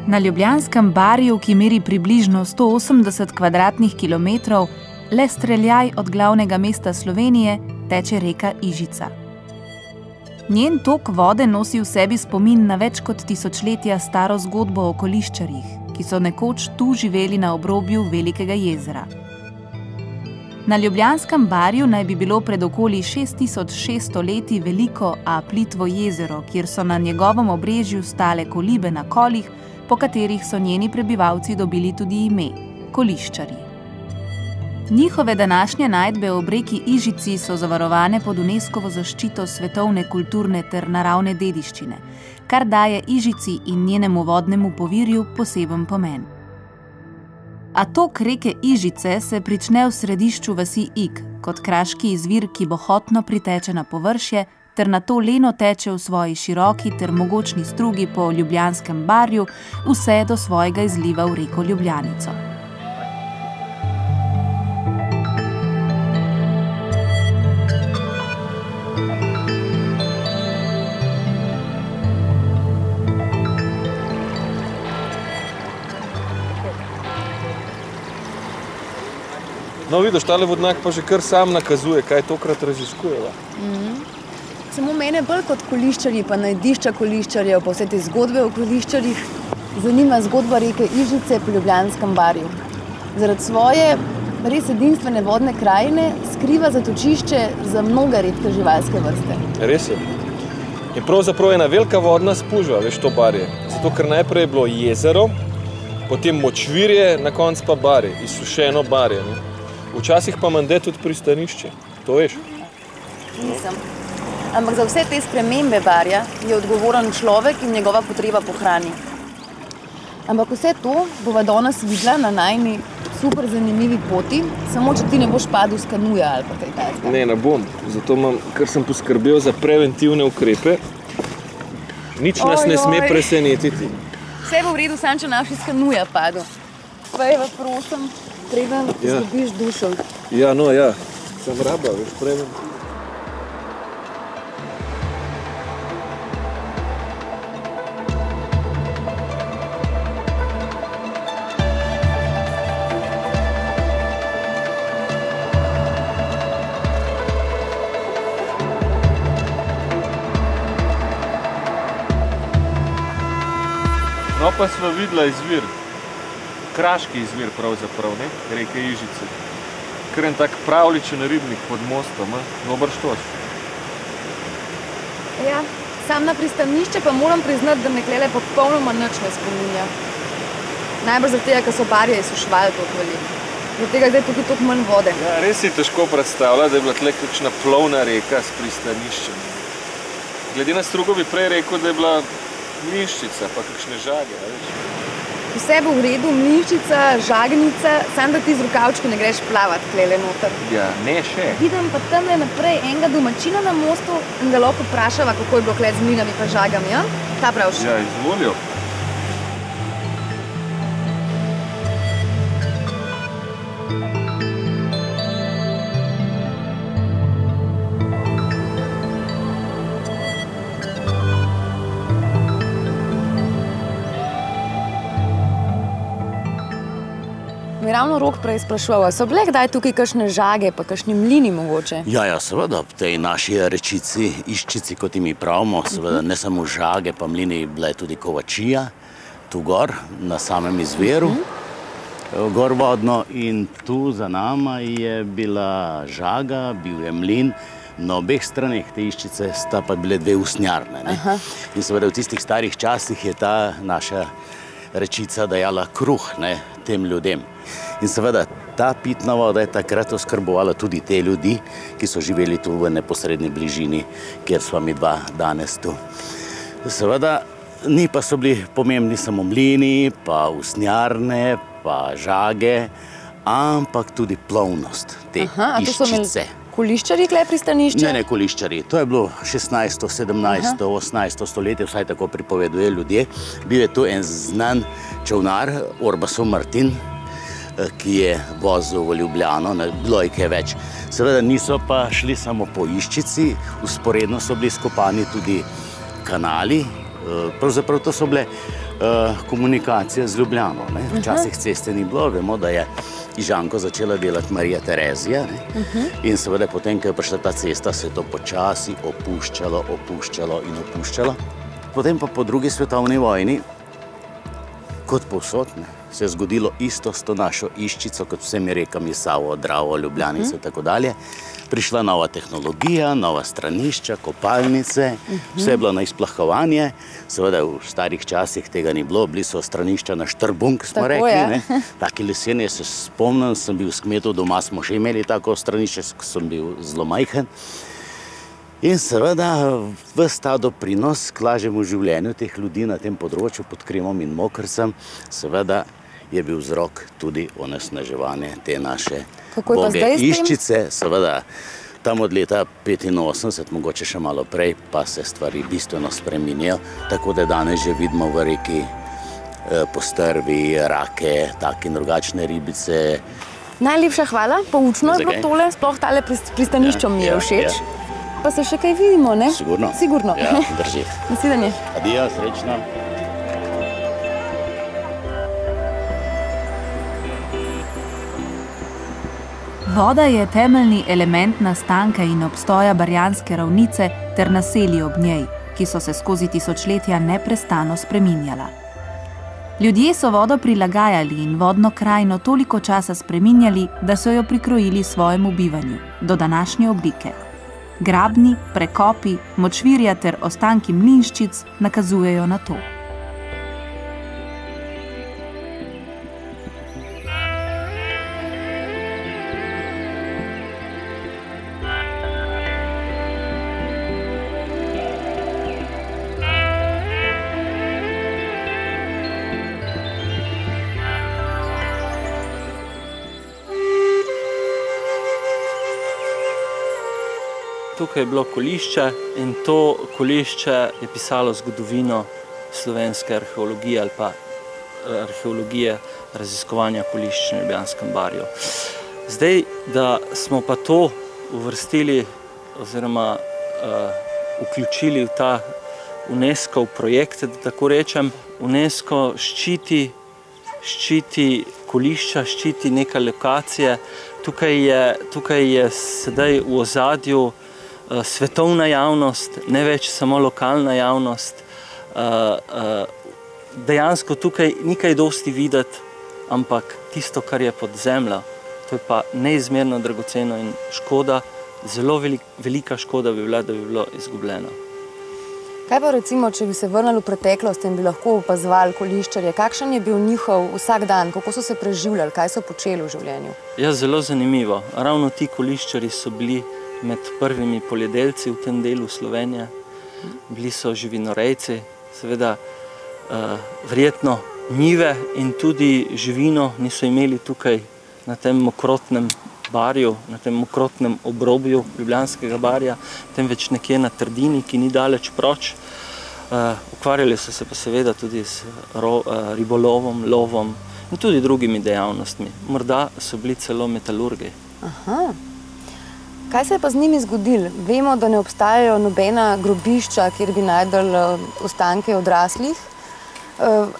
Na Ljubljanskem barju, ki meri približno 180 kvadratnih kilometrov, le streljaj od glavnega mesta Slovenije, teče reka Ižica. Njen tok vode nosi v sebi spomin na več kot tisočletja staro zgodbo o koliščarjih, ki so nekoč tu živeli na obrobju Velikega jezera. Na Ljubljanskem barju naj bi bilo pred okoli 6600 leti veliko, a plitvo jezero, kjer so na njegovem obrežju stale kolibe na kolih, po katerih so njeni prebivalci dobili tudi ime – koliščarji. Njihove današnje najdbe ob reki Ižici so zavarovane pod UNESCOvo zaščito svetovne kulturne ter naravne dediščine, kar daje Ižici in njenemu vodnemu povirju poseben pomen. A tok reke Ižice se prične v središču vasi Ig, kot kraški izvir, ki bohotno priteče na površje, ter nato leno teče v svoji široki ter mogočni strugi po Ljubljanskem barju, vse do svojega izliva v reko Ljubljanico. No, vidiš, tale vodnjak pa že kar sam nakazuje, kaj tokrat raziskujeva. Samo mene bolj kot koliščarji, pa najdišča koliščarjev, pa vse te zgodbe o koliščarjih, zanima zgodba reke Ižice po Ljubljanskem barju. Zaradi svoje res edinstvene vodne krajine skriva zatočišče za mnoge redke živalske vrste. Res je. In pravzaprav je ena velika vodna spužva, veš, to barje. Zato, ker najprej je bilo jezero, potem močvirje, na koncu pa barje, izsušeno barje. Včasih pa menda tudi pristanišče. To veš? Nisem. Ampak za vse te spremembe barja je odgovoren človek in njegova potreba po hrani. Ampak vse to bova danes videla na najini super zanimivi poti, samo če ti ne boš padel s kanuja ali pa kaj takega. Ne bom. Zato ker sem poskrbel za preventivne ukrepe, nič nas ne sme presenetiti. Vse bo v redu, sam če naš iz kanuja padel. Pejva, prosim, preden izgubiš dušo. Ja, sem raba, veš, preventivno. No, pa sva videla izvir, kraški izvir pravzaprav, ne, reke Ižice. Kar en tak pravličen ribnik pod mostom, no, brštoš. Ja, sam na pristanišče pa moram priznati, da me klele popolnoma nič ne spominja. Najbolj zaradi tega, ker so barje izsuševali toliko veliko. Zaradi tega zdaj tukaj toliko manj vode. Ja, res si težko predstavljati, da je bila tle kakšna plovna reka s pristaniščem. Glede na strugo bi prej rekel, da je bila mlinščica, pa kakšne žage, veš? Vse bo v redu, mlinščica, žagnica, samo da ti z rokavčki ne greš plavat klele noter. Ja, ne še. Vidim pa tamle naprej enega domačina na mostu in ga lahko vprašava, kako je bilo kle z mlinami pa žagami, ja? Ta pravš? Ja, izvolijo. Mi ravno Rok prej sprašoval, so bile kdaj tukaj kakšne žage, pa kakšni mlini mogoče? Ja, seveda, v tej naši rečici, Iščici, kot mi pravimo, seveda ne samo žage, pa mlini, bila je tudi kovačija, tu gor, na samem izviru, gor vodno, in tu za nama je bila žaga, bil je mlin, na obeh straneh te Iščice sta pa bile dve usnjarne. In seveda v tistih starih časih je ta naša rečica dajala kruh tem ljudem. In seveda ta pitna voda je takrat oskrbovala tudi te ljudi, ki so živeli tu v neposredni bližini, kjer sva mi dva danes tu. Seveda, ni pa so bili pomembni samo mlini, pa usnjarne, pa žage, ampak tudi plovnost te iščice. Koliščarji kle pristanišče? Ne, koliščarji. To je bilo 16., 17., 18. stoletje, vsaj tako pripoveduje ljudje. Bil je tu en znan čolnar, Orbasov Martin, ki je vozil v Ljubljano, bilo je kaj več. Seveda niso pa šli samo po iščici, vzporedno so bili skopani tudi kanali. Pravzaprav to so bile komunikacije z Ljubljano. Včasih ceste ni bilo, vemo, da je Ižanko začela delati Marija Terezija in seveda potem, ko je prišla ta cesta, se je to počasi opuščalo in opuščalo. Potem pa po drugi svetovni vojni, kot povsod, se je zgodilo isto s to našo iščico, kot vsemi rekami Savo, Dravo, Ljubljanico in tako dalje. Prišla nova tehnologija, nova stranišča, kopalnice, vse je bilo na izplahovanje. Seveda v starih časih tega ni bilo, bili so stranišča na štrbunk, smo rekli. Taki leseni, se spomnim, sem bil s kmetov doma, smo še imeli tako stranišče, ko sem bil zelo majhen. In seveda ves ta doprinos k lažjemu življenju teh ljudi na tem področju pod Krimom in Mokrcem, seveda je bil vzrok tudi onesnaževanje te naše boge iščice. Seveda tam od leta 85, mogoče še malo prej, pa se stvari bistveno spreminjajo, tako da danes že vidimo v reki postrvi, rake, take in drugačne ribice. Najlepša hvala, poučno je bilo tole, sploh tale pristaniščo mi je všeč. Pa se še kaj vidimo, ne? Sigurno. Sigurno. Ja, drži. Nasvidenje. Adijo, srečno. Voda je temeljni element nastanka in obstoja Barjanske ravnice ter naselij ob njej, ki so se skozi tisočletja neprestano spreminjala. Ljudje so vodo prilagajali in vodno krajino toliko časa spreminjali, da so jo prikrojili svojemu bivanju, do današnje oblike. Grabni, prekopi, močvirja ter ostanki mlinščic nakazujejo na to. Tukaj je bilo kolišče in to kolišče je pisalo zgodovino slovenske arheologije ali pa arheologije raziskovanja kolišč na Ljubljanskem barju. Zdaj, da smo pa to uvrstili oziroma vključili v ta UNESCO projekt, da tako rečem, UNESCO ščiti kolišča, ščiti neke lokacije. Tukaj je sedaj v ozadju svetovna javnost, ne več samo lokalna javnost. Dejansko tukaj ni kaj dosti videti, ampak tisto, kar je pod zemljo, to je pa neizmerno dragoceno in škoda, zelo velika škoda bi bila, da bi bilo izgubljeno. Kaj pa recimo, če bi se vrnili v preteklost in bi lahko opazovali koliščarje, kakšen je bil njihov vsak dan, kako so se preživljali, kaj so počeli v življenju? Ja, zelo zanimivo. Ravno ti koliščarji so bili med prvimi poljedelci v tem delu Slovenije. Bili so živinorejci, seveda verjetno njive in tudi živino niso imeli tukaj na tem mokrotnem barju, na tem mokrotnem obrobju Ljubljanskega barja, temveč nekje na Trdini, ki ni daleč proč. Ukvarjali so se pa seveda tudi s ribolovom, lovom in tudi drugimi dejavnostmi. Morda so bili celo metalurgi. Aha. Kaj se je pa z njimi zgodilo? Vemo, da ne obstajajo nobena grobišča, kjer bi najdel ostanke odraslih.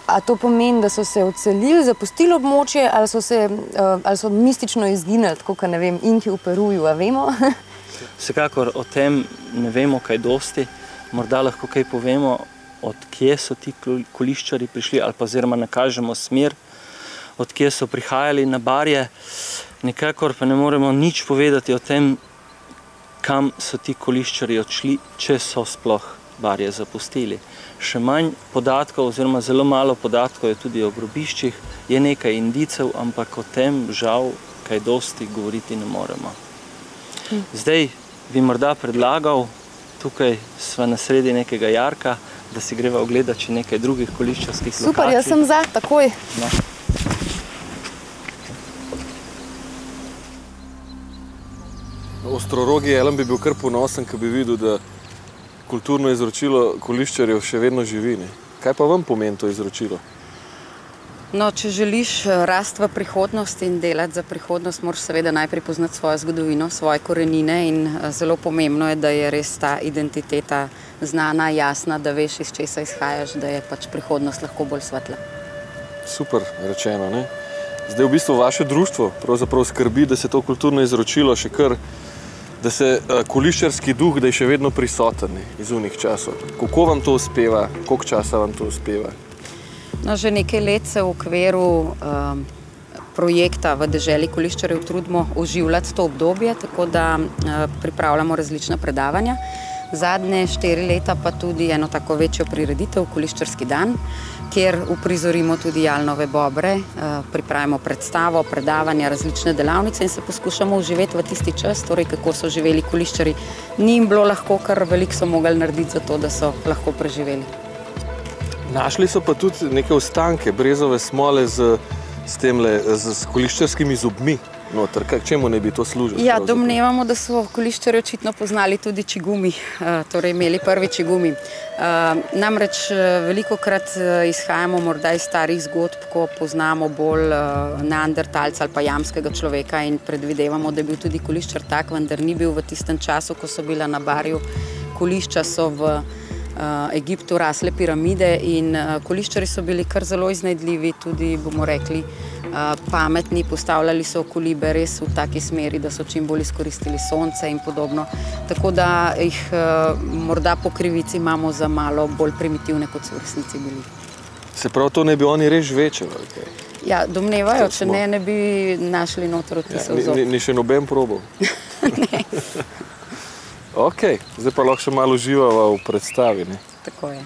A to pomeni, da so se odselili, zapustili območje, ali so mistično izginili, tako kot, ne vem, Inki v Peruju, a vemo? Vsekakor o tem ne vemo kaj dosti. Morda lahko kaj povemo, od kje so ti koliščarji prišli, ali pa oziroma nakažemo smer, od kje so prihajali na barje. Nikakor pa ne moremo nič povedati o tem, kam so ti koliščarji odšli, če so sploh barje zapustili. Še manj podatkov oziroma zelo malo podatkov je tudi o grobiščih, je nekaj indicev, ampak o tem žal kaj dosti govoriti ne moremo. Zdaj bi morda predlagal, tukaj sva na sredi nekega jarka, da si greva ogledati še nekaj drugih koliščarskih lokacij. Super, jaz sem za, takoj. No. Ostrorogi Jelen bi bil kar ponosen, ko bi videl, da kulturno izročilo koliščarjev še vedno živi. Kaj pa vam pomeni to izročilo? No, če želiš rasti v prihodnost in delati za prihodnost, moraš seveda najprej poznati svojo zgodovino, svoje korenine in zelo pomembno je, da je res ta identiteta znana, jasna, da veš, iz česa izhajaš, da je pač prihodnost lahko bolj svetla. Super rečeno, ne? Zdaj v bistvu vaše društvo pravzaprav skrbi, da se to kulturno izročilo še kar, da se koliščarski duh, da je še vedno prisoten iz unih časov. Kako vam to uspeva, koliko časa vam to uspeva? No, že nekaj let se v okviru projekta v deželi koliščarjev trudimo oživljati to obdobje, tako da pripravljamo različna predavanja. Zadnje 4 leta pa tudi eno tako večjo prireditev, Koliščarski dan, kjer uprizorimo tudi jalnove bobre, pripravimo predstavo, predavanja, različne delavnice in se poskušamo uživeti v tisti čas, torej kako so živeli koliščarji. Ni jim bilo lahko, kar veliko so mogli narediti za to, da so lahko preživeli. Našli so pa tudi neke ostanke brezove smole z koliščarskimi zobmi noter. Čemu ne bi to služilo? Ja, domnevamo, da so koliščarji očitno poznali tudi čigumi, torej imeli prvi čigumi. Namreč velikokrat izhajamo morda iz starih zgodb, ko poznamo bolj neandertalca ali pa jamskega človeka in predvidevamo, da je bil tudi koliščar tak, vendar ni bil v tistem času, ko so bila na Barju kolišča, so v Egiptu rasle piramide in koliščarji so bili kar zelo iznajdljivi, tudi bomo rekli pametni, postavljali so kolibe res v taki smeri, da so čim bolj izkoristili sonce in podobno. Tako da jih morda po krivici imamo za malo bolj primitivne, kot so v resnici bili. Se pravi, to ne bi oni res žvečali? Ja, domnevajo, če ne bi našli noter odtisov zob. Ni še noben probal? Ne. Ok, zdaj pa lahko še malo uživava v predstavi. Tako je.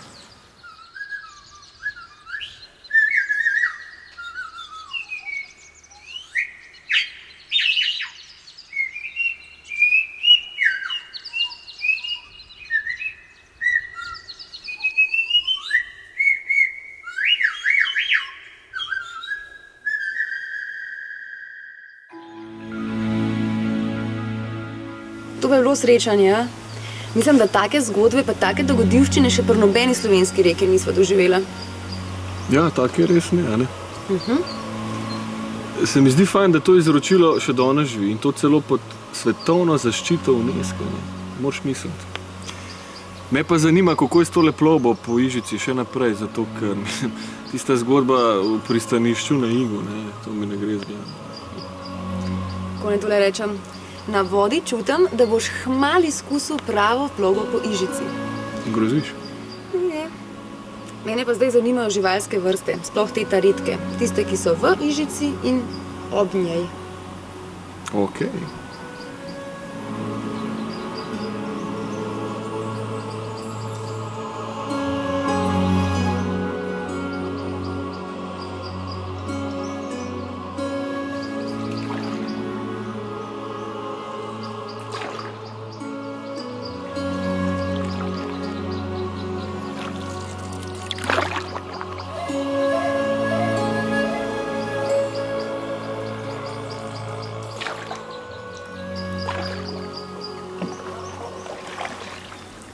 To pa je bilo srečanje, ja? Mislim, da take zgodbe pa take dogodivščine še pri nobeni slovenski reki nisva doživela. Ja, tako je res ne? Se mi zdi fajn, da to izročilo še danes živi in to celo pod svetovno zaščito UNESCO. Moraš misliti. Me pa zanima, kako je s tole plovbo po Ižici še naprej, zato ker tista zgodba v pristanišču na Igu, to mi ne gre zgleda. Ko ne tole rečem, na vodi čutim, da boš hmal izkusil pravo plovbo po Ižici. Groziš? Ne. Mene pa zdaj zanimajo živalske vrste, sploh te redke, tiste, ki so v Ižici in ob njej. Ok.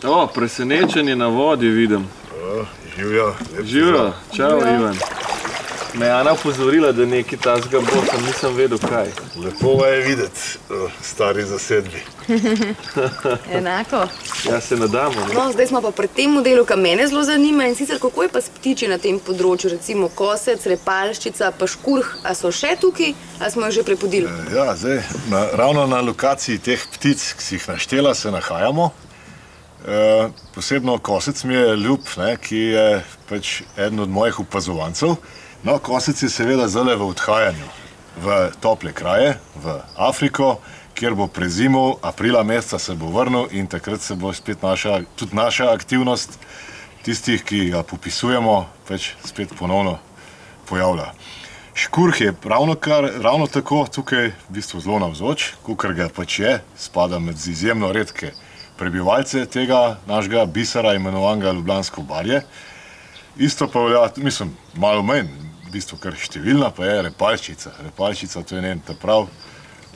O, presenečenje na vodi vidim. Živjo. Živjo, čau Ivan. Me je Ana opozorila, da nekaj tazga bo, sem nisem vedel kaj. Lepo je videti, stari zasedbi. Enako. Ja, se nadamo. No, zdaj smo pa pri tem modelu, kar mene zelo zanima, in sicer kako je pa s ptiči na tem področju, recimo kosec, repalščica, pa škurh, a so še tukaj, a smo jih že prepodili? Ja, zdaj, ravno na lokaciji teh ptic, ki si jih naštela, se nahajamo. Posebno kosec mi je ljub, ki je pač eden od mojih opazovancev. No, kosec je seveda zdaj v odhajanju v tople kraje, v Afriko, kjer bo prezimil, aprila meseca se bo vrnil in takrat se bo spet tudi naša aktivnost tistih, ki ga popisujemo, pač spet ponovno pojavlja. Škurh je ravno tako tukaj v bistvu zelo navzoč, kakor ga pač je, spada med izjemno redke prebivalce tega našega bisera imenovanega Ljubljansko barje. Isto pa velja, mislim, malo manj, v bistvu kar številna, pa je Repalčica. Repalčica, to je njen prav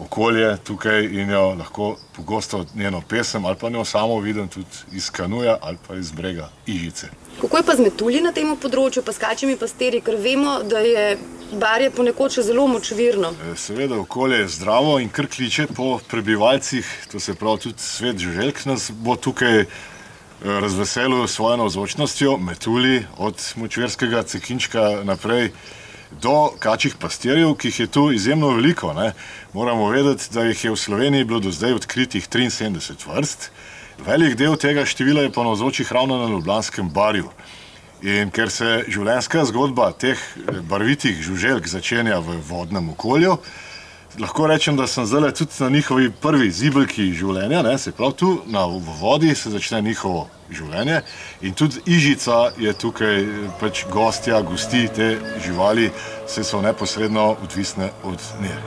okolje tukaj in jo lahko pogosto njeno pesem ali pa njo samo vidim tudi iz Kanuja ali pa iz brega Ižice. Kako je pa z metulji na tem področju, pa s kačjimi pastirji, ker vemo, da je Barje ponekod še zelo močvirno? Seveda, okolje je zdravo in kar kliče po prebivalcih, to se pravi tudi svet žuželk nas bo tukaj razveselil s svojo navzočnostjo, metulji od močvirskega cekinčka naprej do kačjih pastirjev, ki jih je tu izjemno veliko. Moramo vedeti, da jih je v Sloveniji bilo do zdaj odkritih 73 vrst. Velik del tega števila je pa navzočih ravno na Ljubljanskem barju. In ker se življenjska zgodba teh barvitih žuželk začenja v vodnem okolju, lahko rečem, da sem zdaj tudi na njihovi prvi zibelki življenja, se pravi tu v vodi se začne njihovo življenje in tudi Ižica je tukaj pač gostja, gosti te živali, saj so neposredno odvisne od nje.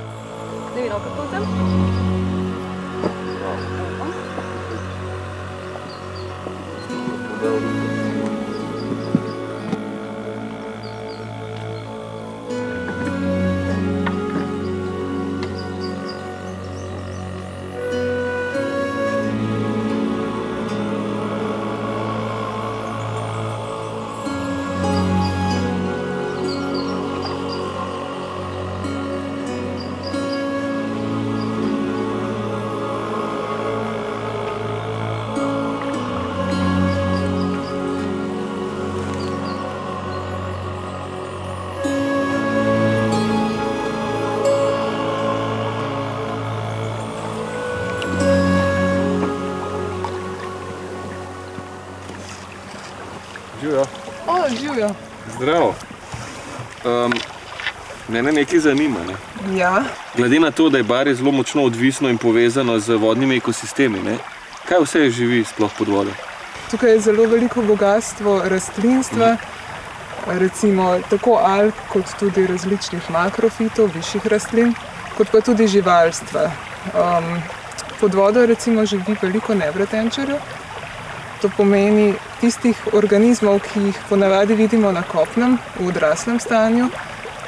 Živjo. Živjo. Zdravo. Mene nekaj zanima. Ja. Glede na to, da je Barje zelo močno odvisno in povezano z vodnimi ekosistemi, kaj vse živi sploh pod vodo? Tukaj je zelo veliko bogatstvo rastlinstva, recimo tako alg, kot tudi različnih makrofitov, višjih rastlin, kot pa tudi živalstva. Pod vodo recimo živi veliko nevretenčarjev. To pomeni tistih organizmov, ki jih ponavadi vidimo na kopnem, v odraslem stanju,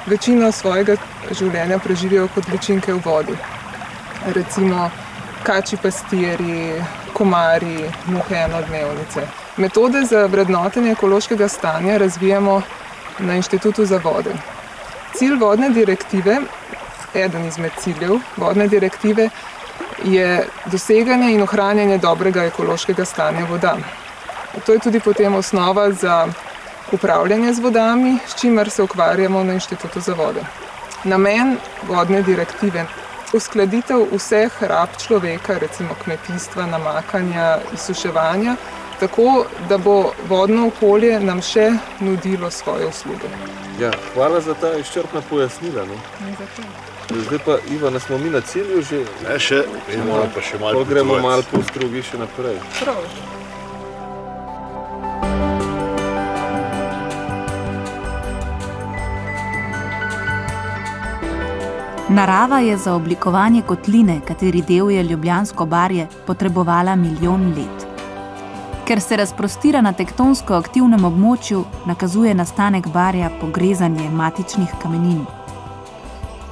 večino svojega življenja preživijo kot ličinke v vodi. Recimo kačji pastirji, komarji, muhe enodnevnice. Metode za vrednotenje ekološkega stanja razvijamo na Inštitutu za vode. Cilj vodne direktive, eden izmed ciljev vodne direktive, je doseganje in ohranjanje dobrega ekološkega stanja voda. To je tudi potem osnova za upravljanje z vodami, s čimer se ukvarjamo na Inštitutu za vode. Namen vodne direktive je uskladitev vseh rab človeka, recimo kmetijstva, namakanja, izsuševanja, tako da bo vodno okolje nam še nudilo svoje usluge. Ja, hvala za ta izčrpna pojasnila. Zdaj pa, Ivana, smo mi na cilju že? Ne, še, moramo pa še malo potovati. Gremo malo po strugi še naprej. Prav. Narava je za oblikovanje kotline, kateri del je Ljubljansko barje, potrebovala milijon let. Ker se razprostira na tektonsko aktivnem območju, nakazuje nastanek barja pogrezanje matičnih kamenin.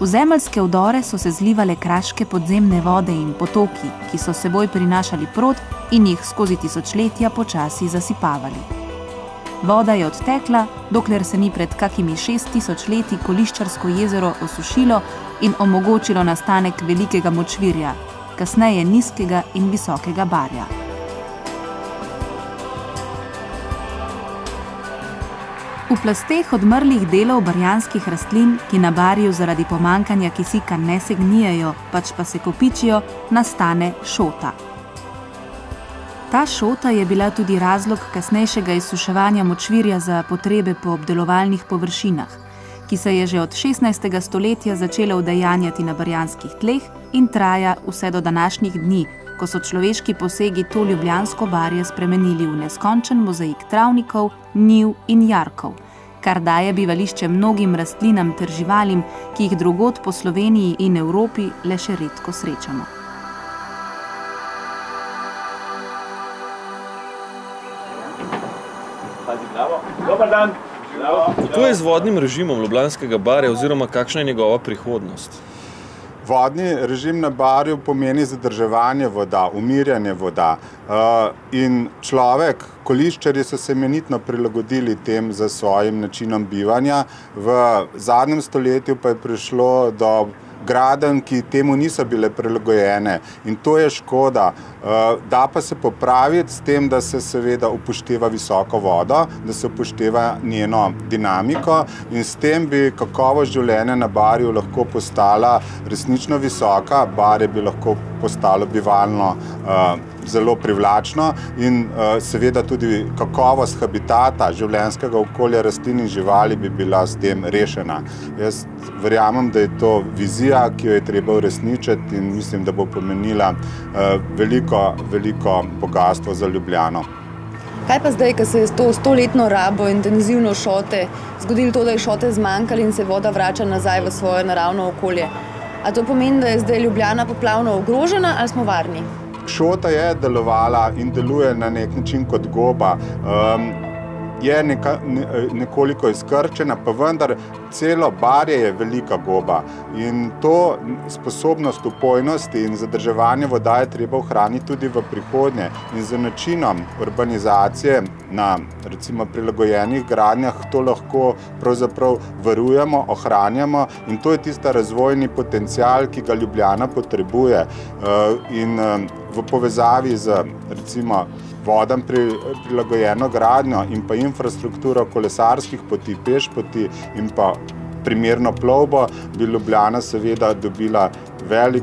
V zemeljske vdore so se zlivale kraške podzemne vode in potoki, ki so seboj prinašali prod in jih skozi tisočletja počasi zasipavali. Voda je odtekla, dokler se ni pred kakimi 6000 leti Koliščarsko jezero osušilo in omogočilo nastanek velikega močvirja, kasneje nizkega in visokega barja. V plasteh odmrlih delov barjanskih rastlin, ki na barju zaradi pomanjkanja kisika ne se gnijejo, pač pa se kopičijo, nastane šota. Ta šota je bila tudi razlog kasnejšega izsuševanja močvirja za potrebe po obdelovalnih površinah, ki se je že od 16. stoletja začela udejanjati na barjanskih tleh in traja vse do današnjih dni, ko so človeški posegi to Ljubljansko barje spremenili v neskončen mozaik travnikov, njiv in jarkov, kar daje bivališče mnogim rastlinam ter živalim, ki jih drugod po Sloveniji in Evropi le še redko srečamo. Dobar dan! Kako je z vodnim režimom Ljubljanskega barja oziroma kakšna je njegova prihodnost? Vodni režim na barju pomeni zadrževanje voda, umirjanje voda. In človek, koliščarji so se imenitno prilagodili tem za svojim načinom bivanja. V zadnjem stoletju pa je prišlo do gradenj, ki temu niso bile prilagojene. In to je škoda. Da pa se popraviti s tem, da se seveda upošteva visoko vodo, da se upošteva njeno dinamiko in s tem bi kakovost življenja na barju lahko postala resnično visoka, barje bi lahko postalo bivalno zelo privlačno in seveda tudi kakovost habitata, življenjskega okolja rastlin in živali bi bila s tem rešena. Jaz verjamem, da je to vizija, ki jo je treba uresničiti in mislim, da bo pomenila veliko bogastvo za Ljubljano. Kaj pa zdaj, ko se je s to 100-letno rabo intenzivno šote zgodilo to, da je šote zmanjkalo in se voda vrača nazaj v svoje naravno okolje? A to pomeni, da je zdaj Ljubljana poplavno ogrožena ali smo varni? Šota je delovala in deluje na nek način kot goba. Je nekoliko izkrčena, pa vendar celo barje je velika goba. In to sposobnost upojnosti in zadrževanje voda je treba ohraniti tudi v prihodnje. In z načinom urbanizacije na recimo prilagojenih gradnjah to lahko pravzaprav varujemo, ohranjamo in to je tista razvojni potencial, ki ga Ljubljana potrebuje. In v povezavi z recimo vodam prilagojeno gradnjo in pa infrastrukturo kolesarskih poti, pešpoti in pa primerno plovbo, bi Ljubljana seveda dobila velik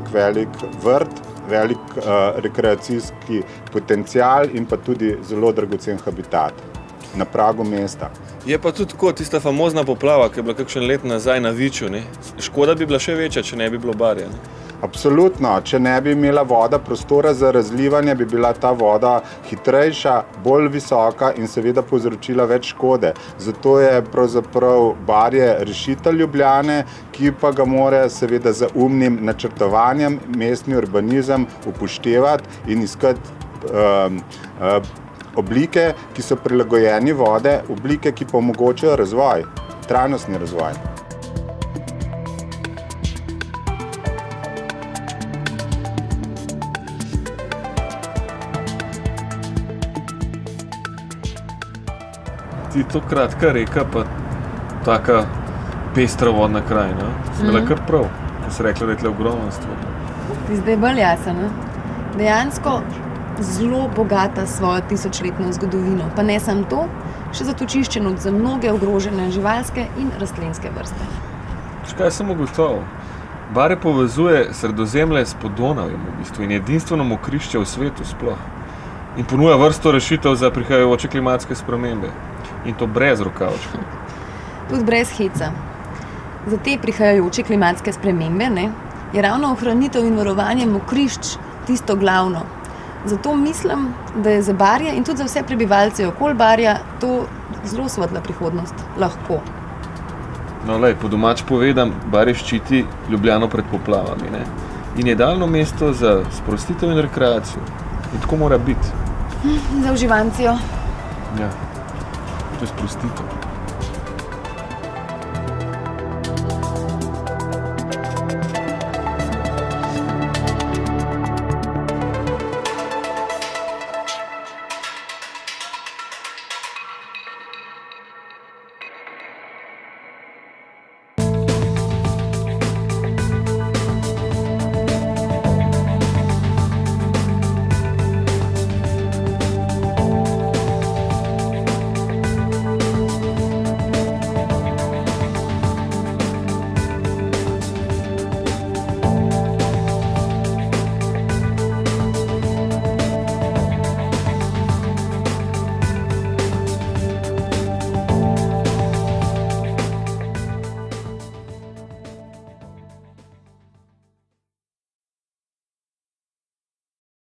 vrt, velik rekreacijski potencial in pa tudi zelo dragocen habitat na pragu mesta. Je pa tudi tako tista famozna poplava, ki je bila kakšen let nazaj na Viču. Škoda bi bila še večja, če ne bi bilo barja. Absolutno. Če ne bi imela voda prostora za razlivanje, bi bila ta voda hitrejša, bolj visoka in seveda povzročila več škode. Zato je pravzaprav barje rešitelj Ljubljane, ki pa ga mora seveda z umnim načrtovanjem mestni urbanizem upoštevati in iskati oblike, ki so prilagojeni vode, oblike, ki pa omogočajo razvoj, trajnostni razvoj. Ti to kratka reka, pa taka pestra vodna krajina. Smela kar prav, ko si rekla, da je tle ogromno stvar. Ti zdaj bolj jasen, dejansko zelo bogata svojo tisočletno zgodovino. Pa ne samo to, še zatočišče za mnoge ogrožene živalske in rastlinske vrste. Kaj sem ugotovil? Barje povezuje Sredozemlje s Podonavjem v bistvu in edinstveno mokrišče v svetu sploh. In ponuja vrsto rešitev za prihajajoče klimatske spremembe. In to brez rokavčkov. Tudi brez heca. Za te prihajajoče klimatske spremembe je ravno ohranitev in varovanje mokrišč tisto glavno. Zato mislim, da je za barje in tudi za vse prebivalce okoli barja to zelo svetla prihodnost. Lahko. No, lej, po domač povedam, barje ščiti Ljubljano pred poplavami. In je idealno mesto za sprostitev in rekreacijo. In tako mora biti. Za uživancijo. Ja, to je sprostitev.